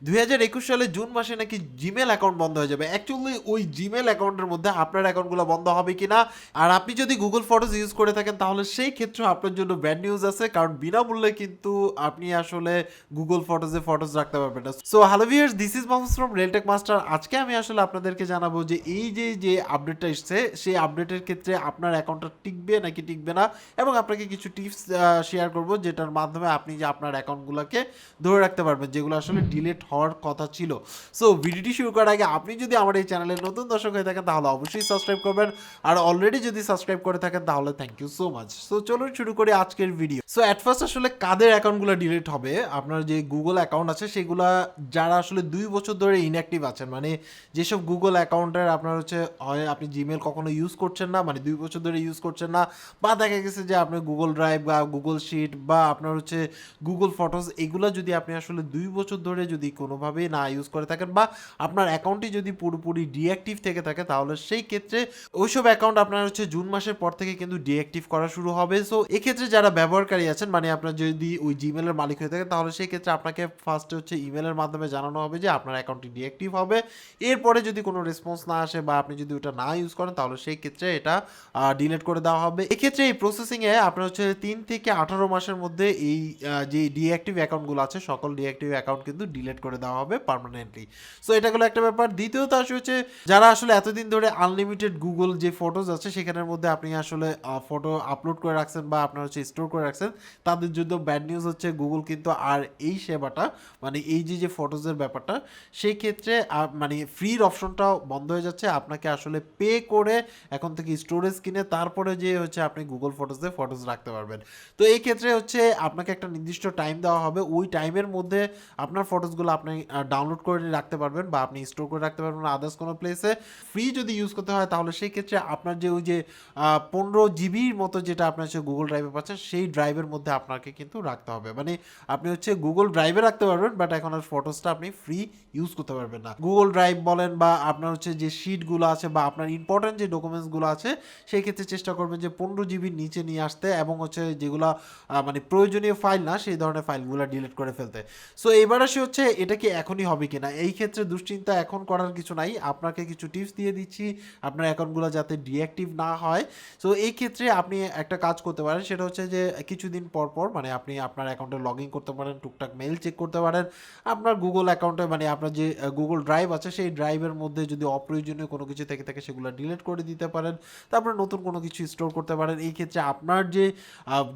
2021 সালে জুন মাসে নাকি জিমেল অ্যাকাউন্ট বন্ধ হয়ে যাবে। অ্যাকচুয়ালি ওই জিমেল অ্যাকাউন্টের মধ্যে আপনার অ্যাকাউন্টগুলো বন্ধ হবে কিনা, আর আপনি যদি গুগল ফটোজ ইউজ করে থাকেন তাহলে সেই ক্ষেত্রে আপনার জন্য ব্যাড নিউজ আছে, কারণ বিনামূল্যে কিন্তু আপনি আসলে গুগল ফটোজে ফটোজ রাখতে পারবেন না। So hello viewers, this is Mahfuz from Realtek master. আজকে আমি আসলে আপনাদেরকে জানাবো যে এই যে আপডেটটা এসছে সেই আপডেটের ক্ষেত্রে আপনার অ্যাকাউন্টটা টিকবে নাকি টিকবে না, এবং আপনাকে কিছু টিপস শেয়ার করব যেটার মাধ্যমে আপনি যে আপনার অ্যাকাউন্টগুলোকে ধরে রাখতে পারবেন যেগুলো আসলে ডিলিট হওয়ার কথা ছিল। সো ভিডিওটি শুরু করার আগে আপনি যদি আমার এই চ্যানেলের নতুন দর্শক হয়ে থাকেন তাহলে অবশ্যই সাবস্ক্রাইব করবেন, আর অলরেডি যদি সাবস্ক্রাইব করে থাকেন তাহলে thank you so much. So চলুন শুরু করি আজকের ভিডিও। সো অ্যাট ফার্স্ট আসলে কাদের অ্যাকাউন্টগুলো ডিলিট হবে, আপনার যে গুগল অ্যাকাউন্ট আছে সেগুলা যারা আসলে 2 বছর ধরে ইনঅ্যাক্টিভ আছেন, মানে যেসব গুগল অ্যাকাউন্টের আপনার হচ্ছে হয় আপনি জিমেল কখনো ইউজ করছেন না, মানে 2 বছর ধরে ইউজ করছেন না, বা দেখা গেছে যে আপনি গুগল ড্রাইভ বা গুগল শিট বা আপনার হচ্ছে গুগল ফটোজ এগুলো যদি আপনি আসলে 2 বছর ধরে যদি কোনোভাবেই না ইউজ করে থাকেন, বা আপনার অ্যাকাউন্টটি যদি পুরোপুরি ডিঅ্যাক্টিভ থেকে থাকে, তাহলে সেই ক্ষেত্রে ওইসব অ্যাকাউন্ট আপনার হচ্ছে জুন মাসের পর থেকে কিন্তু ডিঅ্যাক্টিভ করা শুরু হবে। সো এক্ষেত্রে যারা ব্যবহারকারী আছেন, মানে আপনার যদি ওই জিমেলের মালিক হয়ে থাকেন, তাহলে সেই ক্ষেত্রে আপনাকে ফার্স্টে হচ্ছে ইমেলের মাধ্যমে জানানো হবে যে আপনার অ্যাকাউন্টটি ডিঅ্যাক্টিভ হবে। এরপরে যদি কোনো রেসপন্স না আসে বা আপনি যদি ওটা না ইউজ করেন, তাহলে সেই ক্ষেত্রে এটা ডিলিট করে দেওয়া হবে। এক্ষেত্রে এই প্রসেসিংয়ে আপনার হচ্ছে 3 থেকে 18 মাসের মধ্যে এই যে ডিঅ্যাক্টিভ অ্যাকাউন্টগুলো আছে সকল ডিঅ্যাক্টিভ অ্যাকাউন্ট কিন্তু ডিলিট করে দেওয়া হবে পার্মানেন্টলি। সো এটা গেলো একটা ব্যাপার। দ্বিতীয়ত আসে হচ্ছে যারা আসলে এতদিন ধরে আনলিমিটেড গুগল যে ফটোজ আছে সেখানের মধ্যে আপনি আসলে ফটো আপলোড করে রাখছেন বা আপনার হচ্ছে স্টোর করে রাখছেন, তাদের জন্য ব্যাড নিউজ হচ্ছে গুগল কিন্তু আর এই সেবাটা, মানে এই যে ফটোজের ব্যাপারটা, সেই ক্ষেত্রে মানে ফ্রির অপশনটাও বন্ধ হয়ে যাচ্ছে। আপনাকে আসলে পে করে এখন থেকে স্টোরেজ কিনে তারপরে যে হচ্ছে আপনি গুগল ফটোজে ফটোজ রাখতে পারবেন। তো এই ক্ষেত্রে হচ্ছে আপনাকে একটা নির্দিষ্ট টাইম দেওয়া হবে, ওই টাইমের মধ্যে আপনার ফটোজগুলো আপনি ডাউনলোড করে রাখতে পারবেন বা আপনি স্টোর করে রাখতে পারবেন আদার্স কোনো প্লেসে। ফ্রি যদি ইউজ করতে হয় তাহলে সেই ক্ষেত্রে আপনার যে ওই যে 15 জিবির মতো যেটা আপনার হচ্ছে গুগল ড্রাইভে পাচ্ছেন সেই ড্রাইভের মধ্যে আপনাকে কিন্তু রাখতে হবে, মানে আপনি হচ্ছে গুগল ড্রাইভে রাখতে পারবেন, বাট এখন আর ফটোসটা আপনি ফ্রি ইউজ করতে পারবেন না। গুগল ড্রাইভ বলেন বা আপনার হচ্ছে যে শিটগুলো আছে বা আপনার ইম্পর্টেন্ট যে ডকুমেন্টসগুলো আছে সেই ক্ষেত্রে চেষ্টা করবেন যে 15 জিবির নিচে নিয়ে আসতে, এবং হচ্ছে যেগুলো মানে প্রয়োজনীয় ফাইল না সেই ধরনের ফাইলগুলো ডিলিট করে ফেলতে। সো এবার আসে হচ্ছে এটা কি এখনই হবে কিনা, এই ক্ষেত্রে দুশ্চিন্তা এখন করার কিছু নাই। আপনাকে কিছু টিপস দিয়ে দিচ্ছি আপনার অ্যাকাউন্টগুলো যাতে ডিঅ্যাক্টিভ না হয়। সো এই ক্ষেত্রে আপনি একটা কাজ করতে পারেন, সেটা হচ্ছে যে কিছুদিন পর পর মানে আপনি আপনার অ্যাকাউন্টে লগ ইন করতে পারেন, টুকটাক মেল চেক করতে পারেন, আপনার গুগল অ্যাকাউন্টে মানে আপনার যে গুগল ড্রাইভ আছে সেই ড্রাইভের মধ্যে যদি অপ্রয়োজনীয় কোনো কিছু থেকে থাকে সেগুলো ডিলিট করে দিতে পারেন, তারপরে নতুন কোনো কিছু স্টোর করতে পারেন। এই ক্ষেত্রে আপনার যে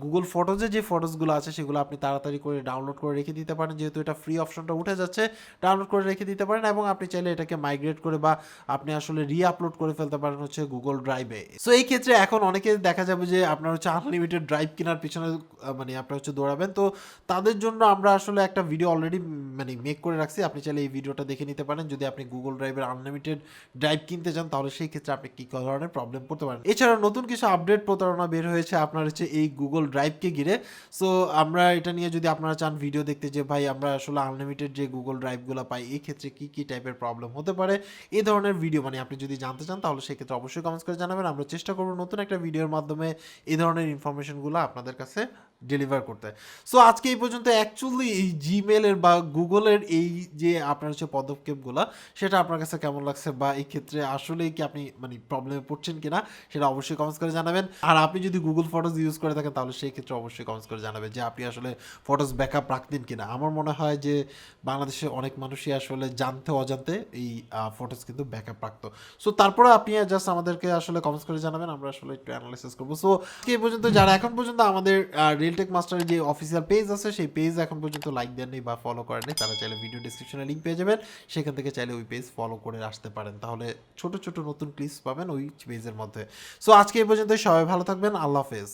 গুগল ফটোজে যে ফটোসগুলো আছে সেগুলো আপনি তাড়াতাড়ি করে ডাউনলোড করে রেখে দিতে পারেন, যেহেতু এটা ফ্রি অপশনটা উঠে যাচ্ছে, ডাউনলোড করে রেখে দিতে পারেন, এবং আপনি চাইলে এটাকে মাইগ্রেট করে বা আপনি আসলে আপলোড করে ফেলতে পারেন হচ্ছে গুগল ড্রাইভে। সো এই ক্ষেত্রে এখন অনেকে দেখা যাবে যে আপনার হচ্ছে আনলিমিটেড ড্রাইভ কেনার পিছনে মানে আপনার হচ্ছে দৌড়াবেন, তো তাদের জন্য আমরা আসলে একটা ভিডিও অলরেডি মানে মেক করে রাখছি, আপনি চাইলে এই ভিডিওটা দেখে নিতে পারেন। যদি আপনি গুগল ড্রাইভের আনলিমিটেড ড্রাইভ কিনতে চান তাহলে সেই ক্ষেত্রে আপনি কী ধরনের প্রবলেম পড়তে পারেন। এছাড়া নতুন কিছু আপডেট প্রতারণা বের হয়েছে আপনার হচ্ছে এই গুগল ড্রাইভকে ঘিরে। সো আমরা এটা নিয়ে যদি আপনারা চান ভিডিও দেখতে যে ভাই আমরা আসলে আনলিমিটেড যে গুগল ড্রাইভগুলো পাই এই ক্ষেত্রে কী টাইপের প্রবলেম হতে পারে, এই ধরনের ভিডিও মানে আপনি যদি জানতে চান তাহলে সেক্ষেত্রে অবশ্যই কমেন্টস করে জানাবেন। আমরা চেষ্টা করবো নতুন একটা ভিডিওর মাধ্যমে এই ধরনের ইনফরমেশনগুলো আপনাদের কাছে ডেলিভার করতে। সো আজকে এই পর্যন্ত অ্যাকচুয়ালি এই জিমেলের বা গুগলের এই যে আপনার হচ্ছে পদক্ষেপগুলো সেটা আপনার কাছে কেমন লাগছে, বা এই ক্ষেত্রে আসলেই কি আপনি মানে প্রবলেমে পড়ছেন কিনা সেটা অবশ্যই কমেন্টস করে জানাবেন। আর আপনি যদি গুগল ফটোজ ইউজ করে থাকেন তাহলে সেই ক্ষেত্রে অবশ্যই কমেন্টস করে জানাবেন যে আপনি আসলে ফটোজ ব্যাকআপ রাখতেন কিনা। আমার মনে হয় যে বাংলাদেশে অনেক মানুষই আসলে জানতে অজান্তে এই ফটোজ কিন্তু ব্যাকআপ রাখতো। সো তারপরে আপনি জাস্ট আমাদেরকে আসলে কমেন্টস করে জানাবেন, আমরা আসলে একটু অ্যানালাইসিস করবো। সো এই পর্যন্ত যারা এখন পর্যন্ত আমাদের রিয়েলটেক মাস্টারের যে অফিসিয়াল পেজ আছে সেই পেজ এখন পর্যন্ত লাইক দেননি বা ফলো করেননি, তারা চাইলে ভিডিও ডিসক্রিপশনে লিঙ্ক পেয়ে যাবেন, সেখান থেকে চাইলে ওই পেজ ফলো করে আসতে পারেন, তাহলে ছোট ছোট নতুন ক্লিপস পাবেন ওই পেজের মধ্যে। সো আজকে এই পর্যন্ত, সবাই ভালো থাকবেন, আল্লাহ হাফেজ।